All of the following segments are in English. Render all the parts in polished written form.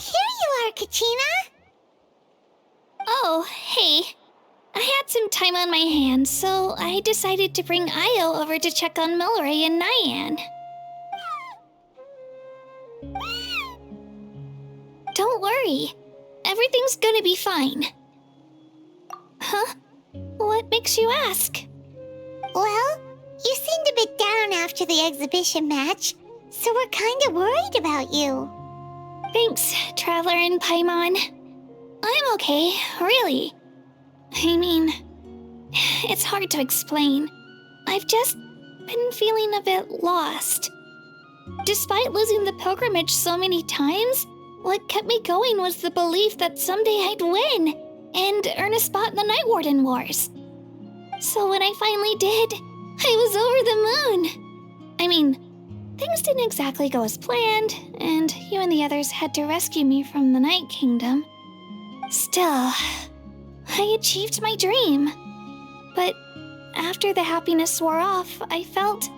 here you are, Kachina! Oh, hey. I had some time on my hands, so I decided to bring Io over to check on Milray and Naiyan. Don't worry. Everything's gonna be fine. Huh? What makes you ask? Well, you seemed a bit down after the exhibition match, so we're kinda worried about you. Thanks, Traveler and Paimon. I'm okay, really. I mean, it's hard to explain. I've just been feeling a bit lost. Despite losing the pilgrimage so many times, what kept me going was the belief that someday I'd win and earn a spot in the Night Warden Wars. So when I finally did, I was over the moon. I mean, things didn't exactly go as planned, and you and the others had to rescue me from the Night Kingdom. Still, I achieved my dream. But after the happiness wore off, I felt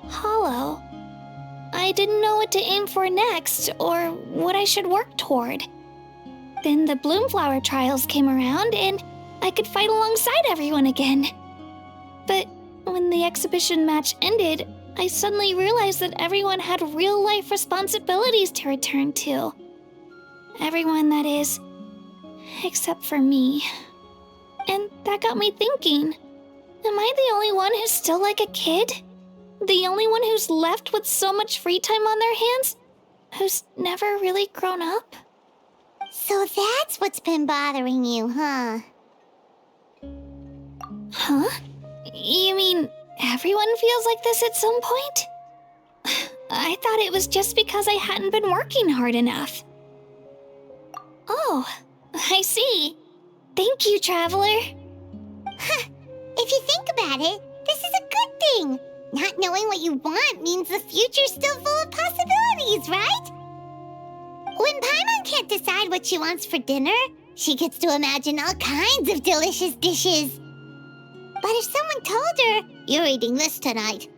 hollow. I didn't know what to aim for next, or what I should work toward. Then the Bloomflower trials came around, and I could fight alongside everyone again. But when the exhibition match ended, I suddenly realized that everyone had real-life responsibilities to return to. Everyone, that is, except for me. And that got me thinking, am I the only one who's still like a kid? The only one who's left with so much free time on their hands? Who's never really grown up? So that's what's been bothering you, huh? Huh? You mean everyone feels like this at some point? I thought it was just because I hadn't been working hard enough. Oh, I see. Thank you, Traveler. Huh. If you think about it, this is a good thing. Not knowing what you want means the future's still full of possibilities, right? When Paimon can't decide what she wants for dinner, she gets to imagine all kinds of delicious dishes. But if someone told her, "You're eating this tonight,"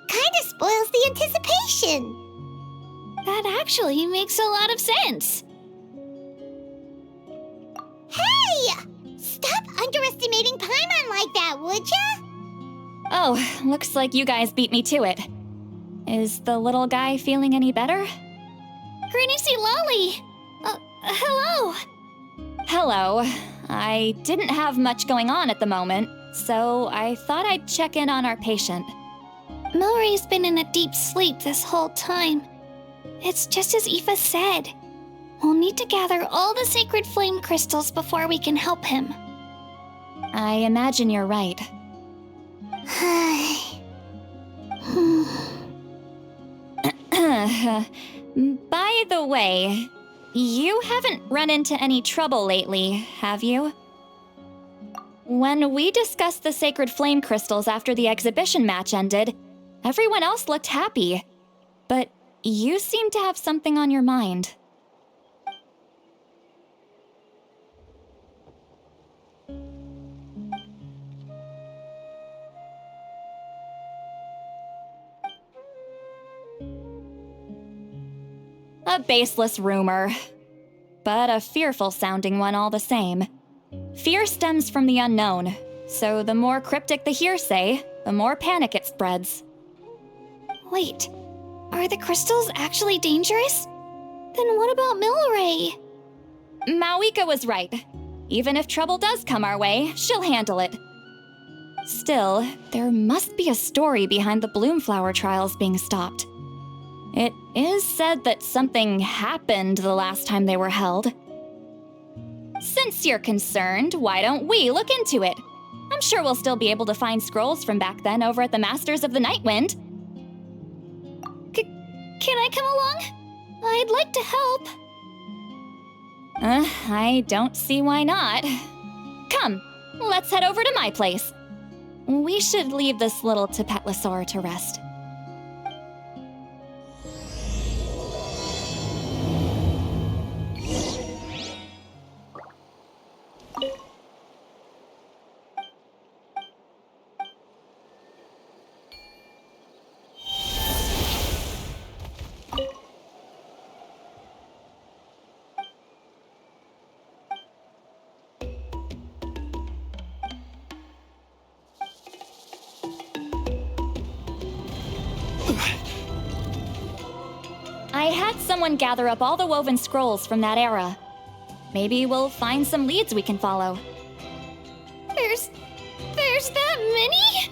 kinda spoils the anticipation. That actually makes a lot of sense. Hey! Stop underestimating Paimon like that, would ya? Oh, looks like you guys beat me to it. Is the little guy feeling any better? Granny Citlali! Hello! Hello. I didn't have much going on at the moment, so I thought I'd check in on our patient. Milray's been in a deep sleep this whole time. It's just as Ifa said. We'll need to gather all the sacred flame crystals before we can help him. I imagine you're right. By the way, you haven't run into any trouble lately, have you? When we discussed the sacred flame crystals after the exhibition match ended, everyone else looked happy. But you seem to have something on your mind. A baseless rumor, but a fearful-sounding one all the same. Fear stems from the unknown, so the more cryptic the hearsay, the more panic it spreads. Wait, are the crystals actually dangerous? Then what about Milray? Mawika was right. Even if trouble does come our way, she'll handle it. Still, there must be a story behind the Bloomflower trials being stopped. It is said that something happened the last time they were held. Since you're concerned, why don't we look into it? I'm sure we'll still be able to find scrolls from back then over at the Masters of the Nightwind. Can I come along? I'd like to help. I don't see why not. Come, let's head over to my place. We should leave this little tepetlisaurus to rest. I had someone gather up all the woven scrolls from that era. Maybe we'll find some leads we can follow. There's that many?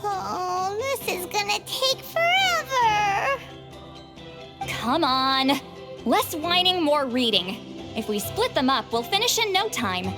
Oh, this is gonna take forever. Come on. Less whining, more reading. If we split them up, we'll finish in no time.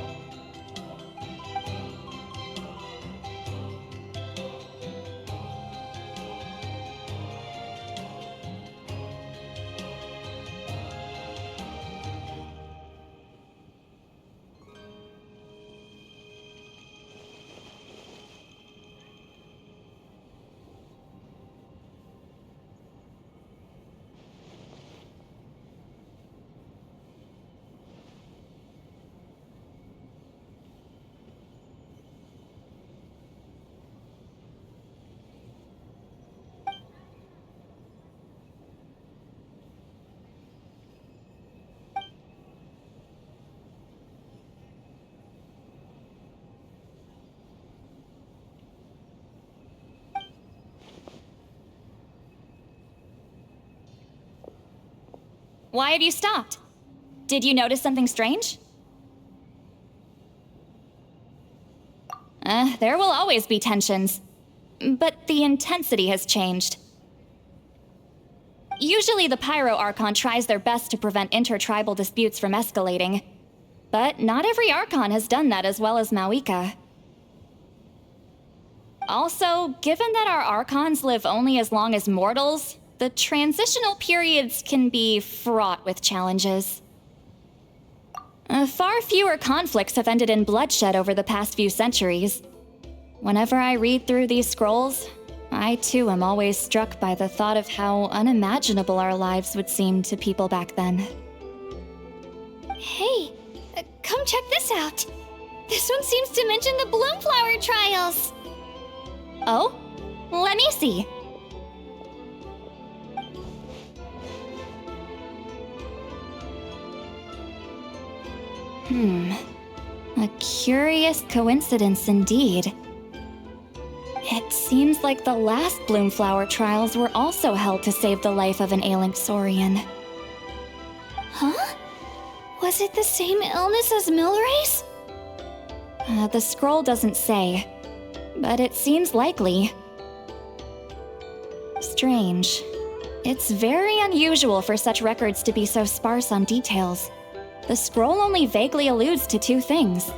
Why have you stopped? Did you notice something strange? There will always be tensions, but the intensity has changed. Usually the Pyro Archon tries their best to prevent intertribal disputes from escalating, but not every Archon has done that as well as Mawika. Also, given that our Archons live only as long as mortals, the transitional periods can be fraught with challenges. Far fewer conflicts have ended in bloodshed over the past few centuries. Whenever I read through these scrolls, I too am always struck by the thought of how unimaginable our lives would seem to people back then. Hey, come check this out. This one seems to mention the Bloomflower trials. Oh? Let me see. A curious coincidence indeed. It seems like the last Bloomflower trials were also held to save the life of an ailing Saurian. Huh? Was it the same illness as Milray's? The scroll doesn't say, but it seems likely. Strange. It's very unusual for such records to be so sparse on details. The scroll only vaguely alludes to two things.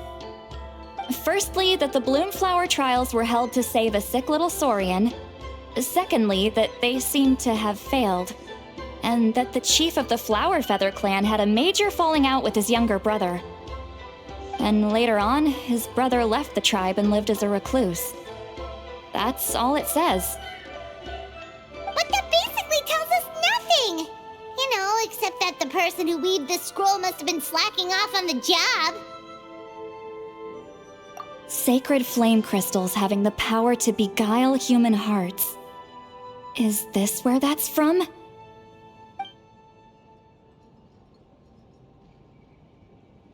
Firstly, that the Bloomflower trials were held to save a sick little Saurian. Secondly, that they seemed to have failed. And that the chief of the Flower Feather clan had a major falling out with his younger brother. And later on, his brother left the tribe and lived as a recluse. That's all it says. But that basically tells us nothing! You know, except that the person who weaved this scroll must have been slacking off on the job. Sacred flame crystals having the power to beguile human hearts. Is this where that's from?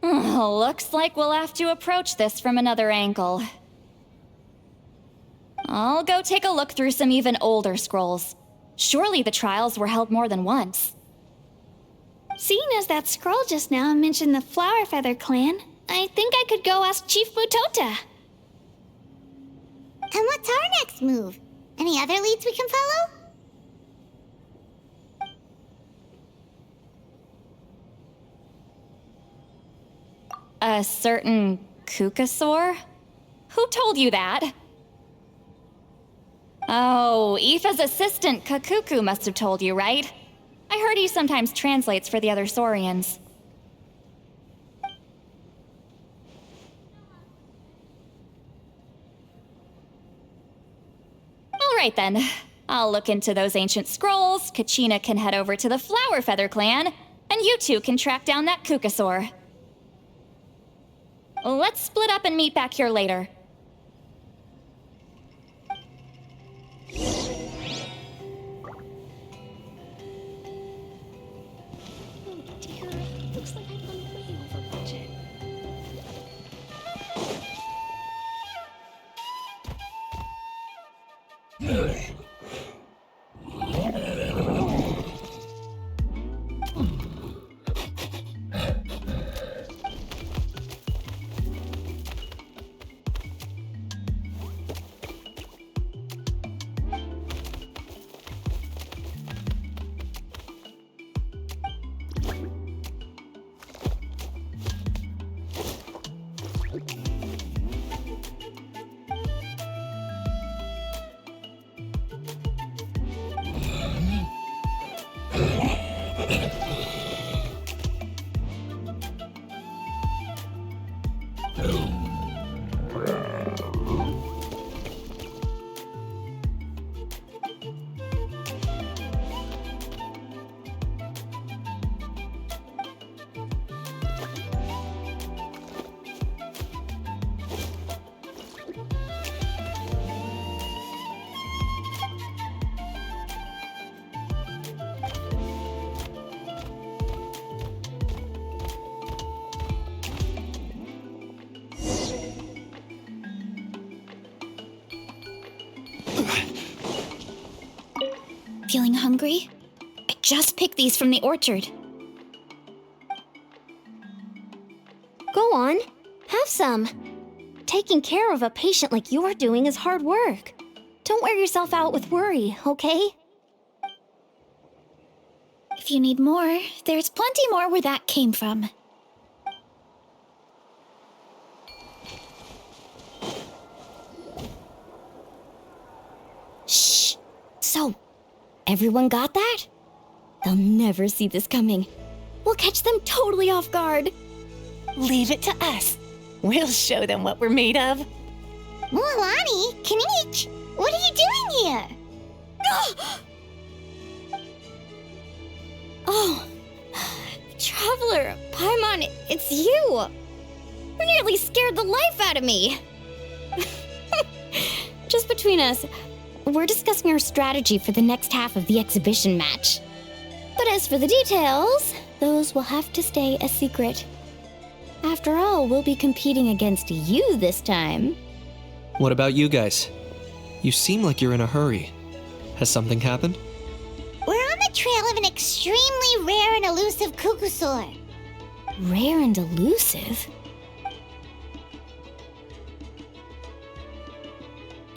Looks like we'll have to approach this from another angle. I'll go take a look through some even older scrolls. Surely the trials were held more than once. Seeing as that scroll just now mentioned the Flower Feather clan, I think I could go ask Chief Mutota. And what's our next move? Any other leads we can follow? A certain Qucusaur? Who told you that? Oh, Ifa's assistant, Kakuku, must have told you, right? I heard he sometimes translates for the other Saurians. All right then. I'll look into those ancient scrolls, Kachina can head over to the Flower Feather clan, and you two can track down that Qucusaur. Let's split up and meet back here later. Looks like I've gone way over budget. Milray. 「 Milray. 」 「Feeling hungry? I just picked these from the orchard. Go on, have some. Taking care of a patient like you're doing is hard work. Don't wear yourself out with worry, okay? If you need more, there's plenty more where that came from. Shh! So, everyone got that? They'll never see this coming. We'll catch them totally off guard. Leave it to us. We'll show them what we're made of. Mualani, Kinich, what are you doing here? Oh, Traveler, Paimon, it's you! You nearly scared the life out of me! Just between us, we're discussing our strategy for the next half of the exhibition match. But as for the details, those will have to stay a secret. After all, we'll be competing against you this time. What about you guys? You seem like you're in a hurry. Has something happened? We're on the trail of an extremely rare and elusive Qucusaur. Rare and elusive?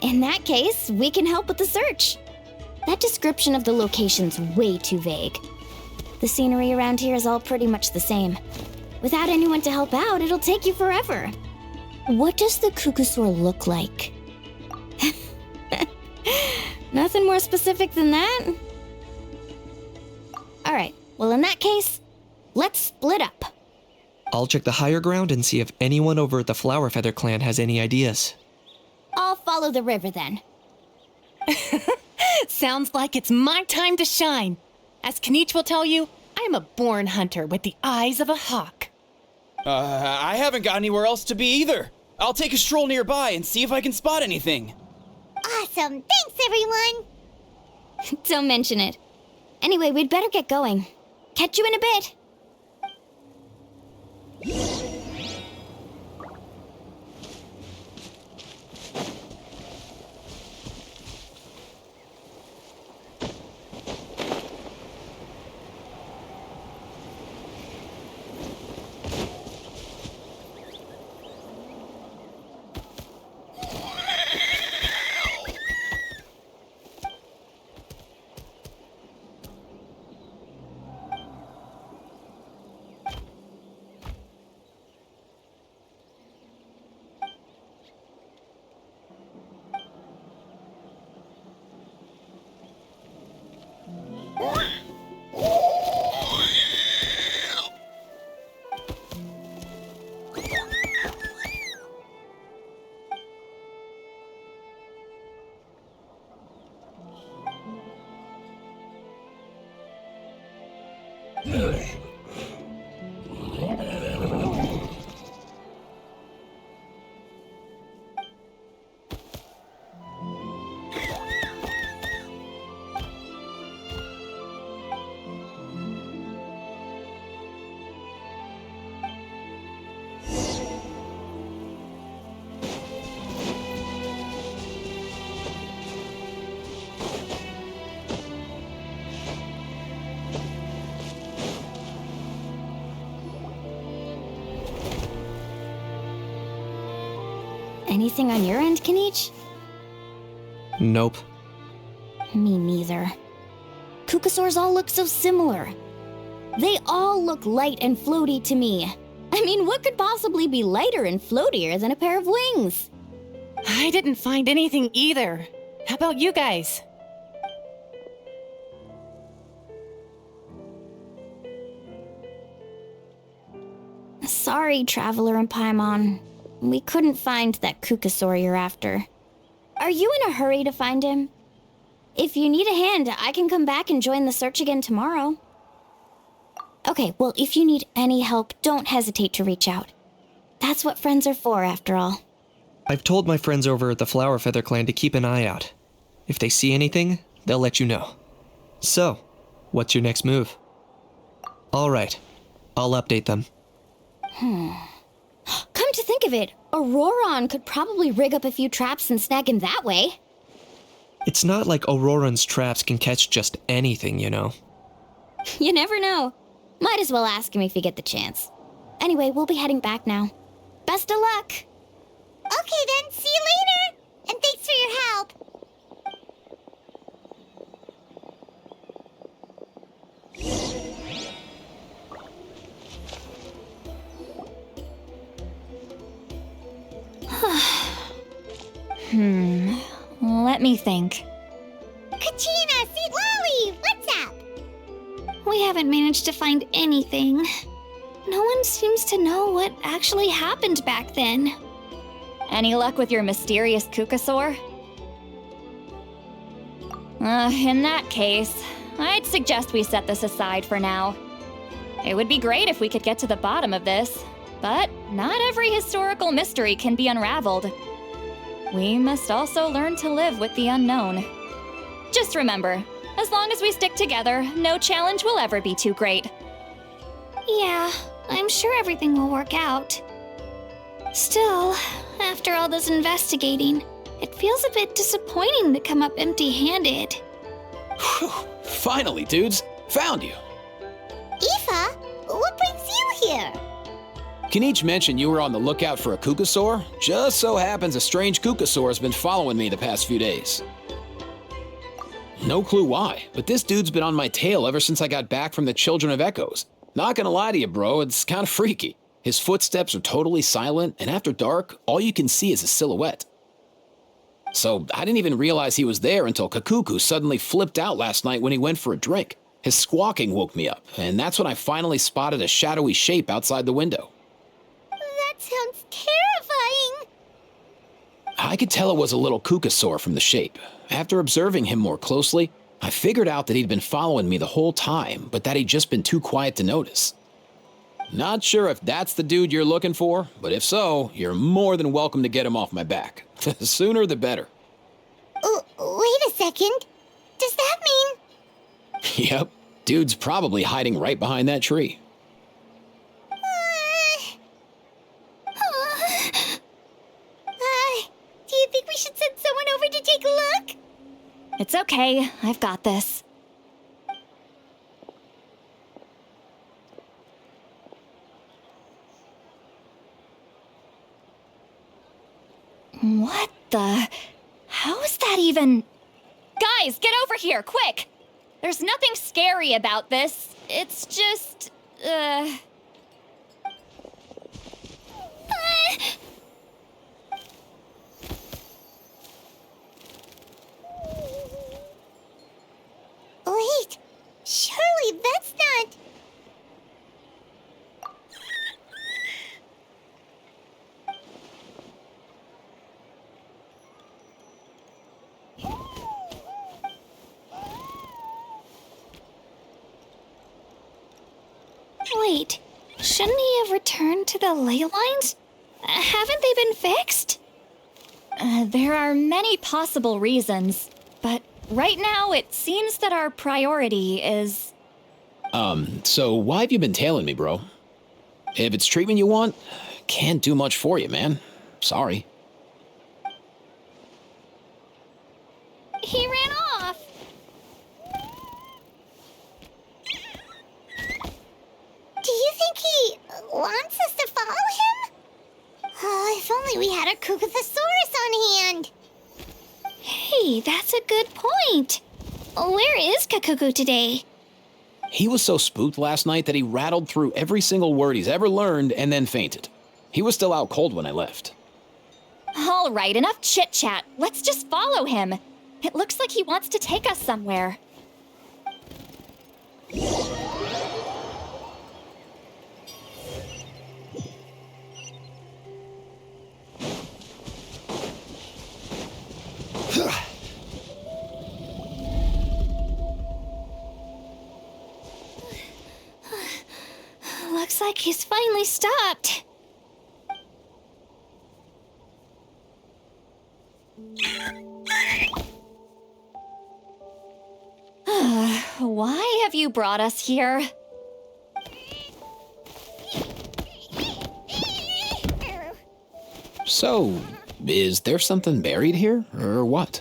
In that case, we can help with the search. That description of the location's way too vague. The scenery around here is all pretty much the same. Without anyone to help out, it'll take you forever. What does the Qucusaur look like? Nothing more specific than that? Alright, well in that case, let's split up. I'll check the higher ground and see if anyone over at the Flower Feather clan has any ideas. I'll follow the river then. Sounds like it's my time to shine. As Kinich will tell you, I am a born hunter with the eyes of a hawk. I haven't got anywhere else to be either. I'll take a stroll nearby and see if I can spot anything. Awesome, thanks everyone! Don't mention it. Anyway, we'd better get going. Catch you in a bit. Anything on your end, Kinich? Nope. Me neither. Qucusaurs all look so similar. They all look light and floaty to me. I mean, what could possibly be lighter and floatier than a pair of wings? I didn't find anything either. How about you guys? Sorry, Traveler and Paimon. We couldn't find that Qucusaur you're after. Are you in a hurry to find him? If you need a hand, I can come back and join the search again tomorrow. Okay, well, if you need any help, don't hesitate to reach out. That's what friends are for, after all. I've told my friends over at the Flower Feather Clan to keep an eye out. If they see anything, they'll let you know. So, what's your next move? All right, I'll update them. Come to think of it, Auroron could probably rig up a few traps and snag him that way. It's not like Auroran's traps can catch just anything, you know. You never know. Might as well ask him if you get the chance. Anyway, we'll be heading back now. Best of luck! Okay then, see you later! And thanks for your help! Let me think. Kachina, Citlali, what's up? We haven't managed to find anything. No one seems to know what actually happened back then. Any luck with your mysterious Qucusaur? In that case, I'd suggest we set this aside for now. It would be great if we could get to the bottom of this, but not every historical mystery can be unraveled. We must also learn to live with the unknown. Just remember, as long as we stick together, no challenge will ever be too great. Yeah, I'm sure everything will work out. Still, after all this investigating, it feels a bit disappointing to come up empty-handed. Whew. Finally, dudes. Found you. Ifa, what brings you here? Kenichi mentioned you were on the lookout for a Qucusaur. Just so happens a strange Qucusaur has been following me the past few days. No clue why, but this dude's been on my tail ever since I got back from the Children of Echoes. Not gonna lie to you, bro, it's kinda freaky. His footsteps are totally silent, and after dark, all you can see is a silhouette. So I didn't even realize he was there until Kakuku suddenly flipped out last night when he went for a drink. His squawking woke me up, and that's when I finally spotted a shadowy shape outside the window. That sounds terrifying. I could tell it was a little Qucusaur from the shape. After observing him more closely, I figured out that he'd been following me the whole time, but that he'd just been too quiet to notice. Not sure if that's the dude you're looking for, but if so, you're more than welcome to get him off my back. The sooner the better. Wait a second. Does that mean... Yep, dude's probably hiding right behind that tree. Do you think we should send someone over to take a look? It's okay, I've got this. What the... How is that even... Guys, get over here, quick! There's nothing scary about this. It's just... Wait, surely that's not... Wait, shouldn't he have returned to the ley lines? Haven't they been fixed? There are many possible reasons, but right now it seems that our priority is... So why have you been tailing me, bro? If it's treatment you want, can't do much for you, man. Sorry. He ran off. Do you think he wants us to follow him? Oh, if only we had a Qucusaurus on hand. Hey, that's a good point. Where is Kakuku today? He was so spooked last night that he rattled through every single word he's ever learned and then fainted. He was still out cold when I left. All right, enough chit-chat. Let's just follow him. It looks like he wants to take us somewhere. Looks like he's finally stopped. Why have you brought us here? So, is there something buried here, or what?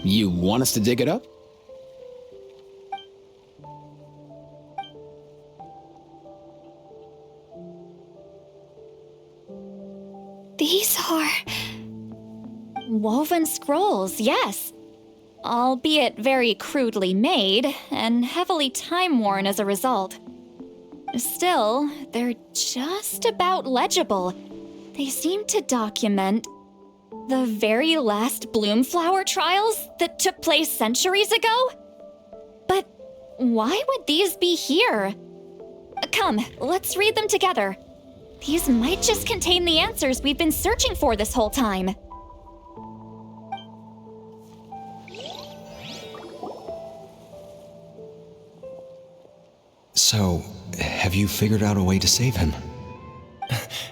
You want us to dig it up? These are... Woven scrolls, yes. Albeit very crudely made, and heavily time-worn as a result. Still, they're just about legible. They seem to document the very last Bloomflower trials that took place centuries ago? But why would these be here? Come, let's read them together. These might just contain the answers we've been searching for this whole time. So, have you figured out a way to save him?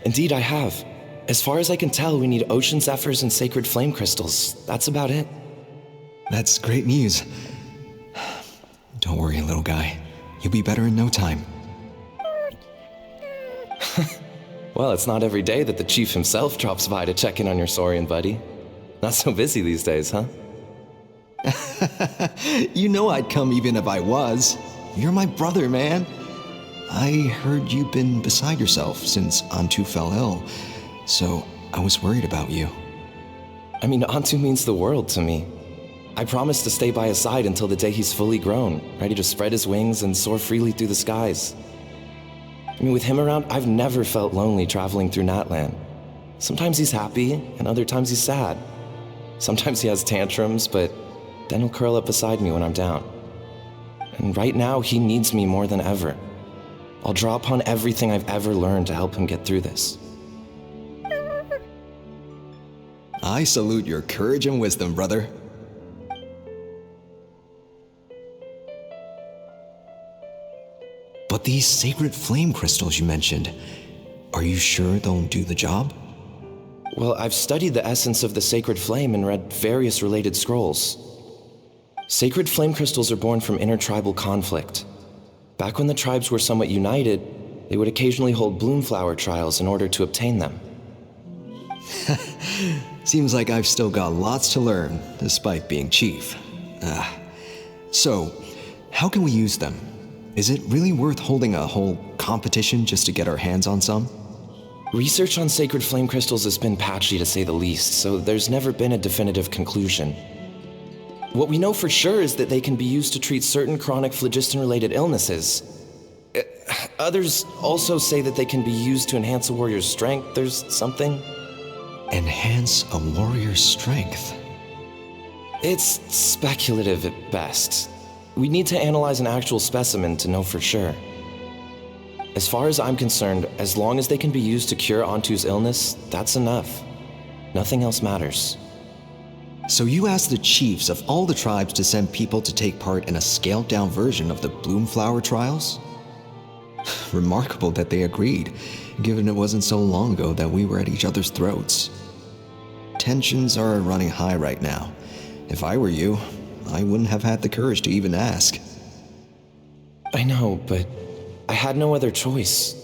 Indeed, I have. As far as I can tell, we need ocean zephyrs and sacred flame crystals. That's about it. That's great news. Don't worry, little guy. You'll be better in no time. Well, it's not every day that the chief himself drops by to check in on your Saurian buddy. Not so busy these days, huh? You know I'd come even if I was. You're my brother, man. I heard you've been beside yourself since Antu fell ill, so I was worried about you. I mean, Antu means the world to me. I promised to stay by his side until the day he's fully grown, ready to spread his wings and soar freely through the skies. I mean, with him around, I've never felt lonely traveling through Natlan. Sometimes he's happy, and other times he's sad. Sometimes he has tantrums, but then he'll curl up beside me when I'm down. And right now, he needs me more than ever. I'll draw upon everything I've ever learned to help him get through this. I salute your courage and wisdom, brother. But these sacred flame crystals you mentioned, are you sure they'll do the job? Well, I've studied the essence of the sacred flame and read various related scrolls. Sacred flame crystals are born from intertribal conflict. Back when the tribes were somewhat united, they would occasionally hold Bloomflower trials in order to obtain them. Seems like I've still got lots to learn, despite being chief. So, how can we use them? Is it really worth holding a whole competition just to get our hands on some? Research on sacred flame crystals has been patchy to say the least, so there's never been a definitive conclusion. What we know for sure is that they can be used to treat certain chronic phlogiston-related illnesses. Others also say that they can be used to enhance a warrior's strength. There's something... Enhance a warrior's strength? It's speculative at best. We need to analyze an actual specimen to know for sure. As far as I'm concerned, as long as they can be used to cure Antu's illness, that's enough. Nothing else matters. So you asked the chiefs of all the tribes to send people to take part in a scaled-down version of the Bloomflower trials? Remarkable that they agreed, given it wasn't so long ago that we were at each other's throats. Tensions are running high right now. If I were you, I wouldn't have had the courage to even ask. I know, but I had no other choice.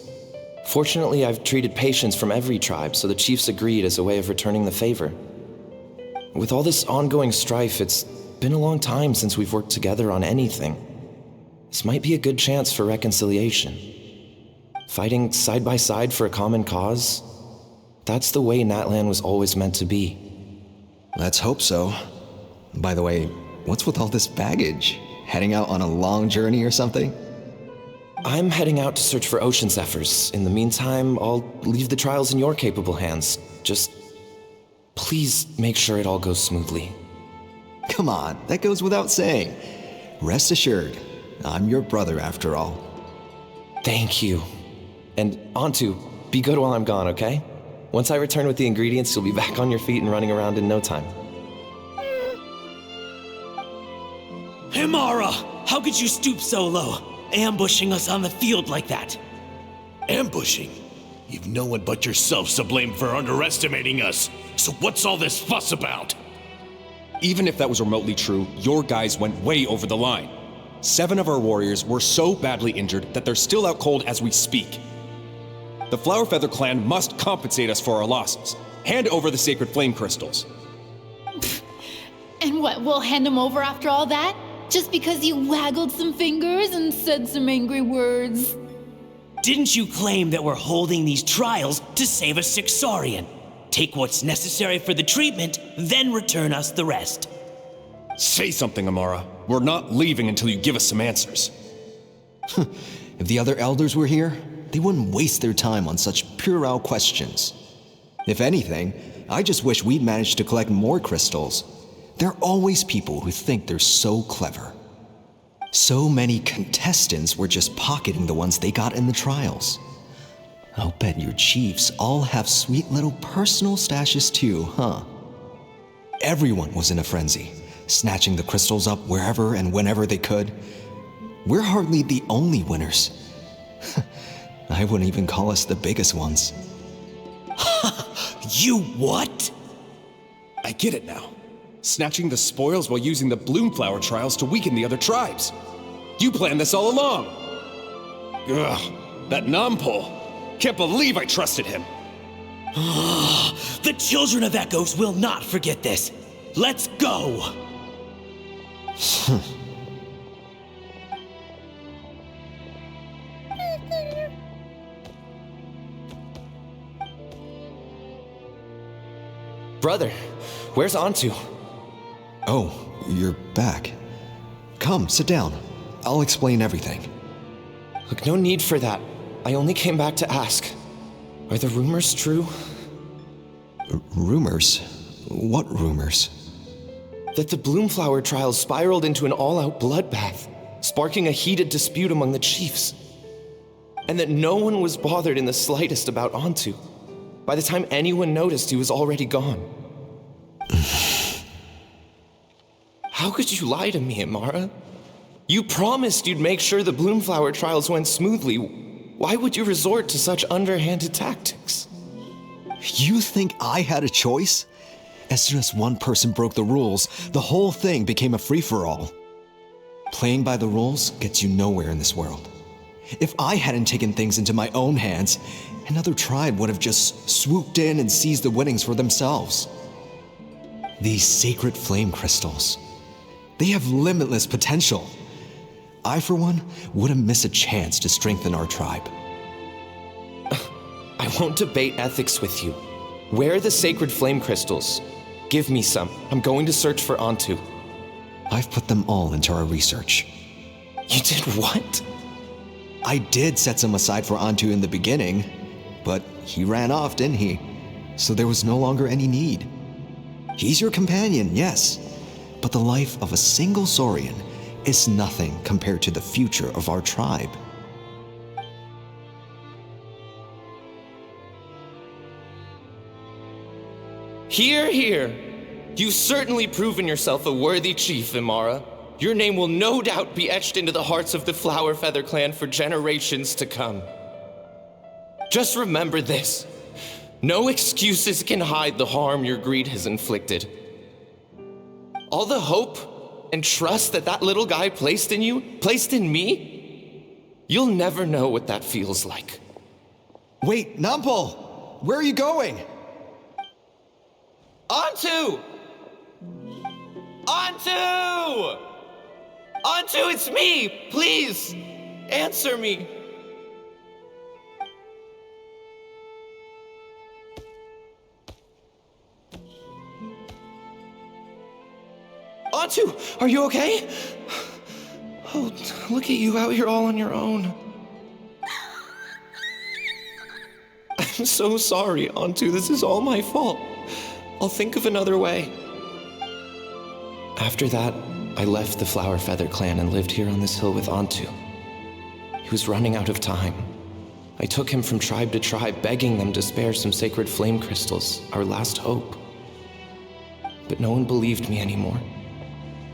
Fortunately, I've treated patients from every tribe, so the chiefs agreed as a way of returning the favor. With all this ongoing strife, it's been a long time since we've worked together on anything. This might be a good chance for reconciliation. Fighting side by side for a common cause, that's the way Natlan was always meant to be. Let's hope so. By the way, what's with all this baggage? Heading out on a long journey or something? I'm heading out to search for ocean zephyrs. In the meantime, I'll leave the trials in your capable hands. Just please make sure it all goes smoothly. Come on, that goes without saying. Rest assured, I'm your brother after all. Thank you. And Antu, be good while I'm gone, okay? Once I return with the ingredients, you'll be back on your feet and running around in no time. Himara, how could you stoop so low, ambushing us on the field like that? Ambushing? You've no one but yourself to blame for underestimating us. So what's all this fuss about? Even if that was remotely true, your guys went way over the line. 7 of our warriors were so badly injured that they're still out cold as we speak. The Flower Feather clan must compensate us for our losses. Hand over the sacred flame crystals. And what, we'll hand them over after all that? Just because you waggled some fingers and said some angry words? Didn't you claim that we're holding these trials to save a Sixorian? Take what's necessary for the treatment, then return us the rest. Say something, Amara. We're not leaving until you give us some answers. If the other elders were here, they wouldn't waste their time on such puerile questions. If anything, I just wish we'd managed to collect more crystals. There are always people who think they're so clever. So many contestants were just pocketing the ones they got in the trials. I'll bet your chiefs all have sweet little personal stashes too, huh? Everyone was in a frenzy, snatching the crystals up wherever and whenever they could. We're hardly the only winners. I wouldn't even call us the biggest ones. You what? I get it now. Snatching the spoils while using the Bloomflower trials to weaken the other tribes. You planned this all along. Ugh, that Nampol. Can't believe I trusted him. The children of Echoes will not forget this. Let's go! Brother, where's Antu? Oh, you're back. Come, sit down. I'll explain everything. Look, no need for that. I only came back to ask. Are the rumors true? Rumors? What rumors? That the Bloomflower trials spiraled into an all-out bloodbath, sparking a heated dispute among the chiefs. And that no one was bothered in the slightest about Antu. By the time anyone noticed, he was already gone. How could you lie to me, Amara? You promised you'd make sure the Bloomflower trials went smoothly. Why would you resort to such underhanded tactics? You think I had a choice? As soon as one person broke the rules, the whole thing became a free-for-all. Playing by the rules gets you nowhere in this world. If I hadn't taken things into my own hands, another tribe would have just swooped in and seized the winnings for themselves. These sacred flame crystals, they have limitless potential. I, for one, wouldn't miss a chance to strengthen our tribe. I won't debate ethics with you. Where are the sacred flame crystals? Give me some. I'm going to search for Antu. I've put them all into our research. You did what? I did set some aside for Antu in the beginning, but he ran off, didn't he? So there was no longer any need. He's your companion, yes, but the life of a single Saurian is nothing compared to the future of our tribe. Hear, hear. You've certainly proven yourself a worthy chief, Imara. Your name will no doubt be etched into the hearts of the Flower Feather clan for generations to come. Just remember this. No excuses can hide the harm your greed has inflicted. All the hope and trust that little guy placed in you, placed in me, you'll never know what that feels like. Wait, Nampol! Where are you going? Antu! Antu! Antu, it's me! Please, answer me. Antu, are you okay? Oh, look at you out here all on your own. I'm so sorry, Antu. This is all my fault. I'll think of another way. After that, I left the Flower Feather clan and lived here on this hill with Antu. He was running out of time. I took him from tribe to tribe, begging them to spare some sacred flame crystals, our last hope. But no one believed me anymore.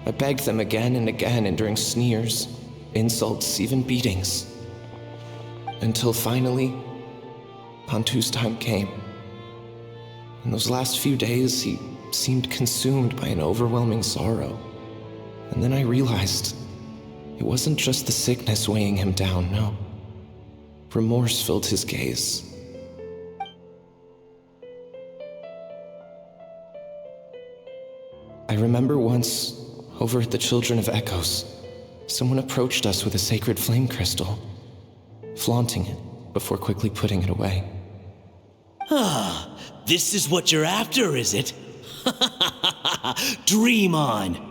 I begged them again and again, enduring sneers, insults, even beatings. Until finally, Antu's time came. In those last few days, he seemed consumed by an overwhelming sorrow. And then I realized it wasn't just the sickness weighing him down, no. Remorse filled his gaze. I remember once, over at the Children of Echoes, someone approached us with a sacred flame crystal, flaunting it before quickly putting it away. Ah, this is what you're after, is it? Dream on.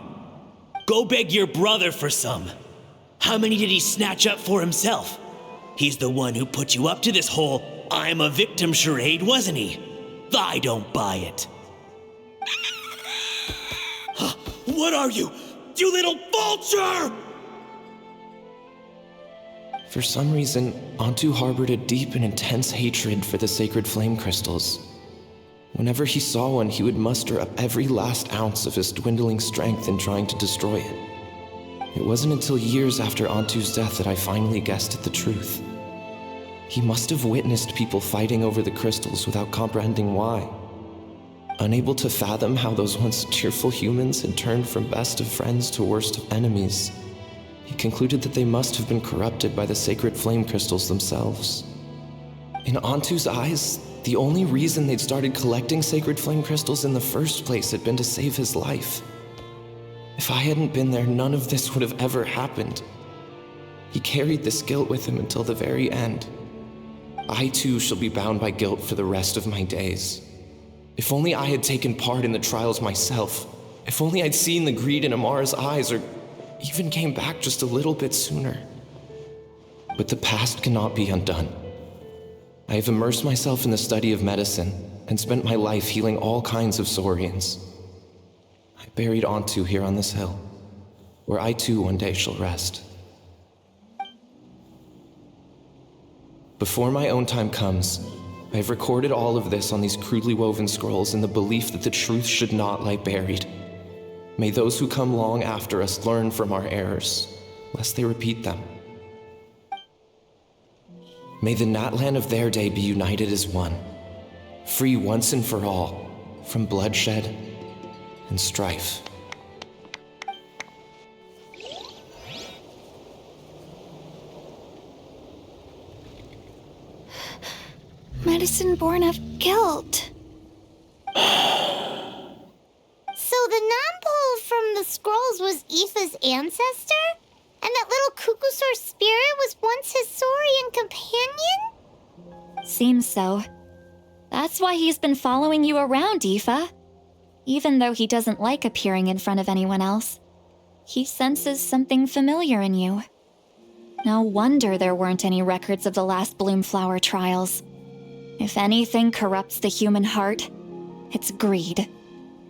Go beg your brother for some. How many did he snatch up for himself? He's the one who put you up to this whole I'm a victim charade, wasn't he? I don't buy it. What are you, you little vulture? For some reason, Antu harbored a deep and intense hatred for the sacred flame crystals. Whenever he saw one, he would muster up every last ounce of his dwindling strength in trying to destroy it. It wasn't until years after Antu's death that I finally guessed at the truth. He must have witnessed people fighting over the crystals without comprehending why. Unable to fathom how those once cheerful humans had turned from best of friends to worst of enemies, he concluded that they must have been corrupted by the sacred flame crystals themselves. In Antu's eyes, the only reason they'd started collecting sacred flame crystals in the first place had been to save his life. If I hadn't been there, none of this would have ever happened. He carried this guilt with him until the very end. I too shall be bound by guilt for the rest of my days. If only I had taken part in the trials myself. If only I'd seen the greed in Amara's eyes, or even came back just a little bit sooner. But the past cannot be undone. I have immersed myself in the study of medicine and spent my life healing all kinds of saurians. I buried Antu here on this hill, where I too one day shall rest. Before my own time comes, I have recorded all of this on these crudely woven scrolls in the belief that the truth should not lie buried. May those who come long after us learn from our errors, lest they repeat them. May the Natlan of their day be united as one, free once and for all from bloodshed and strife. Medicine born of guilt. So the non-pole from the scrolls was Ifa's ancestor? And that little Qucusaur spirit was once his saurian companion? Seems so. That's why he's been following you around, Ifa. Even though he doesn't like appearing in front of anyone else, he senses something familiar in you. No wonder there weren't any records of the last Bloomflower trials. If anything corrupts the human heart, it's greed.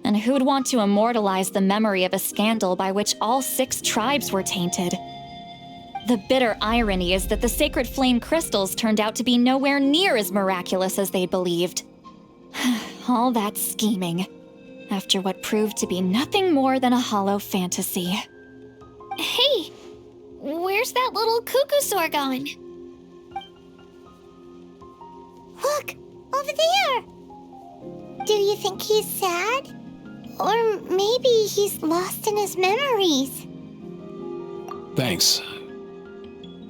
And who'd want to immortalize the memory of a scandal by which all 6 tribes were tainted? The bitter irony is that the sacred flame crystals turned out to be nowhere near as miraculous as they believed. All that scheming, after what proved to be nothing more than a hollow fantasy. Hey, where's that little Qucusaur going? Look, over there! Do you think he's sad? Or maybe he's lost in his memories? Thanks.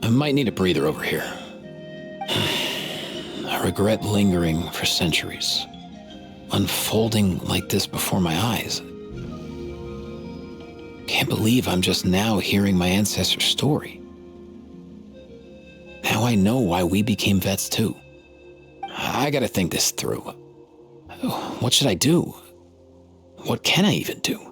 I might need a breather over here. A regret lingering for centuries, unfolding like this before my eyes. Can't believe I'm just now hearing my ancestor's story. Now I know why we became vets too. I gotta think this through. What should I do? What can I even do?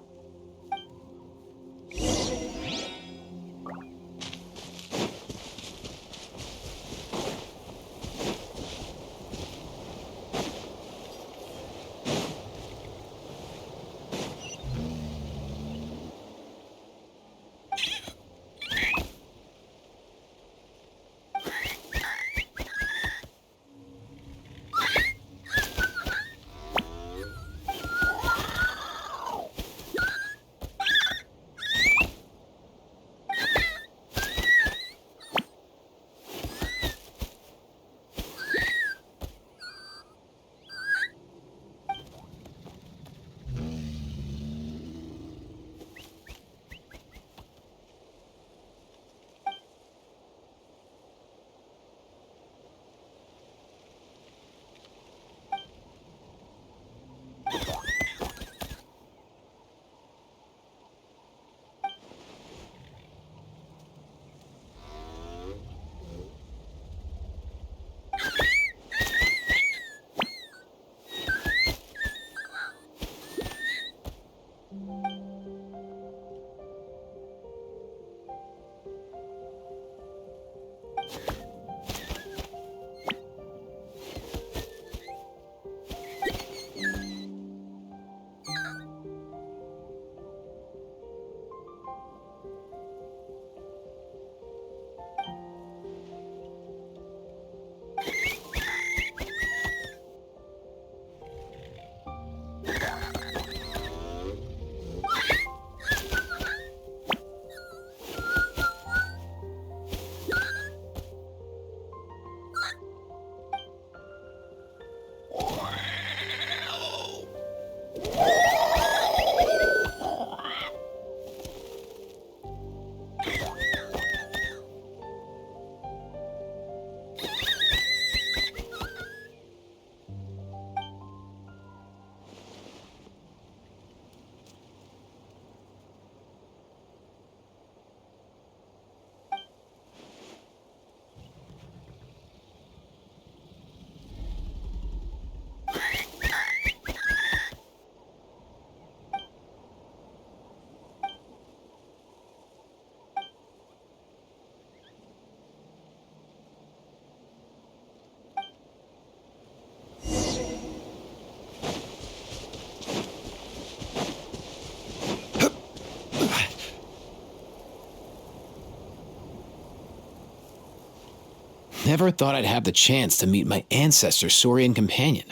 Never thought I'd have the chance to meet my ancestor Saurian companion.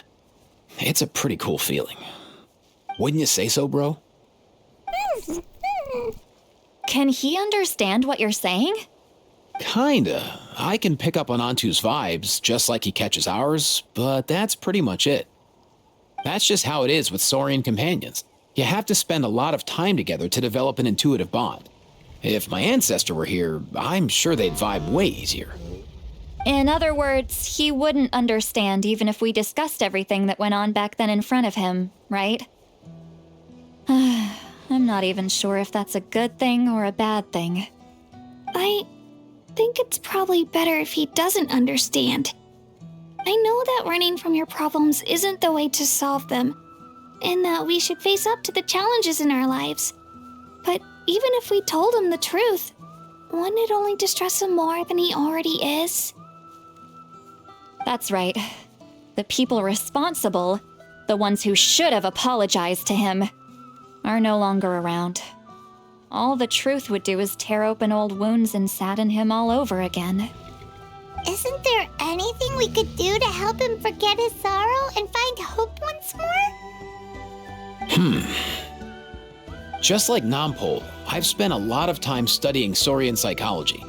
It's a pretty cool feeling. Wouldn't you say so, bro? Can he understand what you're saying? Kinda. I can pick up on Antu's vibes, just like he catches ours, but that's pretty much it. That's just how it is with Saurian companions. You have to spend a lot of time together to develop an intuitive bond. If my ancestor were here, I'm sure they'd vibe way easier. In other words, he wouldn't understand even if we discussed everything that went on back then in front of him, right? I'm not even sure if that's a good thing or a bad thing. I think it's probably better if he doesn't understand. I know that running from your problems isn't the way to solve them, and that we should face up to the challenges in our lives. But even if we told him the truth, wouldn't it only distress him more than he already is? That's right. The people responsible, the ones who should have apologized to him, are no longer around. All the truth would do is tear open old wounds and sadden him all over again. Isn't there anything we could do to help him forget his sorrow and find hope once more? Just like Nampol, I've spent a lot of time studying Saurian psychology.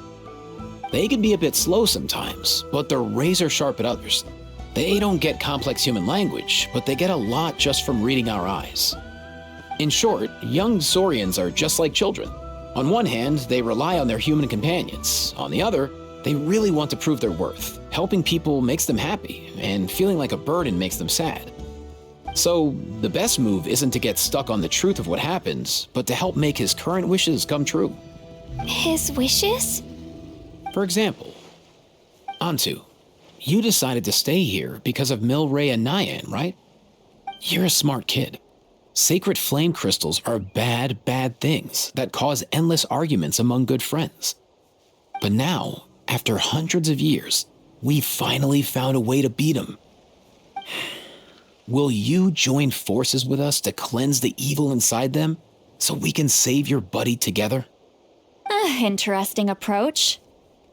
They can be a bit slow sometimes, but they're razor sharp at others. They don't get complex human language, but they get a lot just from reading our eyes. In short, young Saurians are just like children. On one hand, they rely on their human companions. On the other, they really want to prove their worth. Helping people makes them happy, and feeling like a burden makes them sad. So, the best move isn't to get stuck on the truth of what happened, but to help make his current wishes come true. His wishes? For example, Antu, you decided to stay here because of Milray and Naiyan, right? You're a smart kid. Sacred flame crystals are bad, bad things that cause endless arguments among good friends. But now, after hundreds of years, we finally found a way to beat them. Will you join forces with us to cleanse the evil inside them so we can save your buddy together? Interesting approach.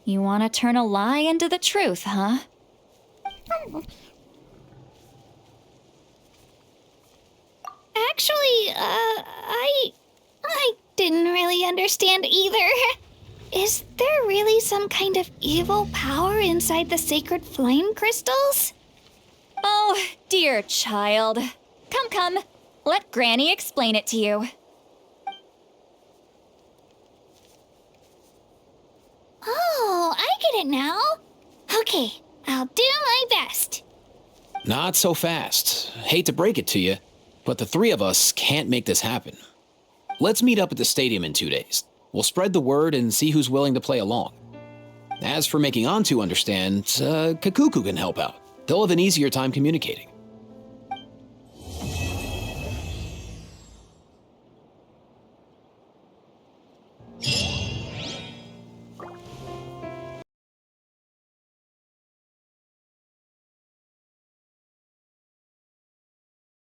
You want to turn a lie into the truth, huh? Actually, I didn't really understand either. Is there really some kind of evil power inside the sacred flame crystals? Oh, dear child. Come. Let Granny explain it to you. Oh, I get it now. Okay, I'll do my best. Not so fast. Hate to break it to you, but the three of us can't make this happen. Let's meet up at the stadium in 2 days. We'll spread the word and see who's willing to play along. As for making Antu understand, Kakuku can help out. They'll have an easier time communicating.